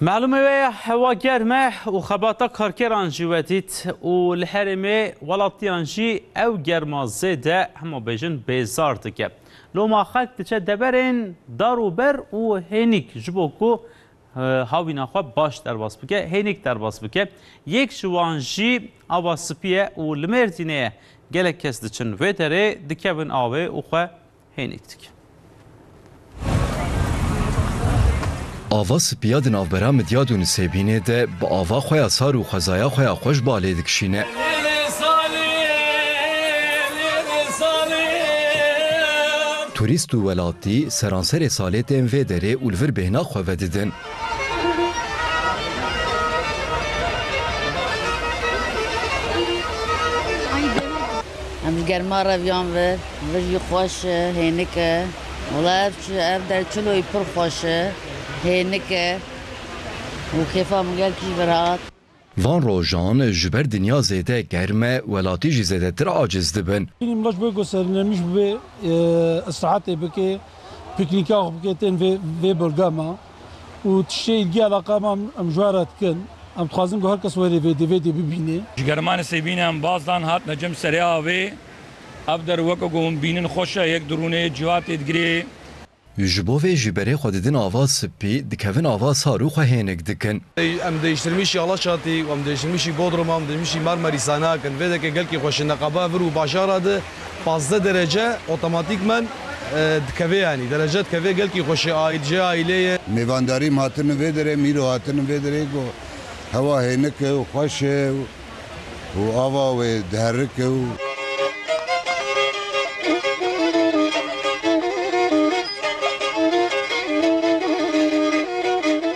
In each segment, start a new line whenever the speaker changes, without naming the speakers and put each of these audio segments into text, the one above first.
معلومه هوا گرمه و خباتا کارکران جوادید و لحرمه ولاتیان جی او گرما زده همه بیجن بیزار دکه لوما خلق تچه دبرین دارو بر و هنیک جبوکو هاوی نخوا باش در باس بکه هنیک در باس بکه یک جوان جی آوا سپیه و لمردینه گلک کس دچن ویتره دکبن آوه و خواه هنیک دکه
آوا سپیاد نافبرا مدیادون سیبینه ده با آوا خویا سار و خزایا خویا خوش باله دکشینه توریست و ولاتی سرانسر سالت ام وی دره اولور بهنا خواه دیدن
ام گرما رویان و وجی خوش هینکه ولی اف در چلوی پر خوشه هینکه و کیفا مگل کی برات
وان روژان جبر دنیا زیده گرمه ولاتی جی زیده تر عاجز دبن
این ملاش بگو سرنمیش به استراحت بکه پیکنیکا بکه تن و برگاما و تشتی الگی علاقه ما امجوارت کن ام تخوازم که هر کس وری ویدی ببینه
گرمان سیبینه ام بازدان هات نجم سریا و اب در وقت گم بینن خوشه یک درونه جوات ادگری
جبوه جبره خوددن آواز سپی دکوین آواز سارو خواه هینک دکن
ام دیشترمیشی آلاشاتی و ام دیشترمیشی بودرم ام دیشترمیشی مرمری سانه کن ویده که گل کی خوش نقابه ورو باشاراده 15 درجه اوتوماتیک من دکوه یعنی درجه دکوه گل کی خوش عائله
میوانداری ماتن ویدره میرو هاتن ویدره گو هوا هینک و خوش و آوا و دهرک و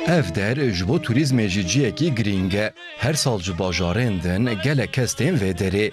اف در جبو توریزم جیجی اکی گرینگه هر سال جباجارندن گله کستین و دره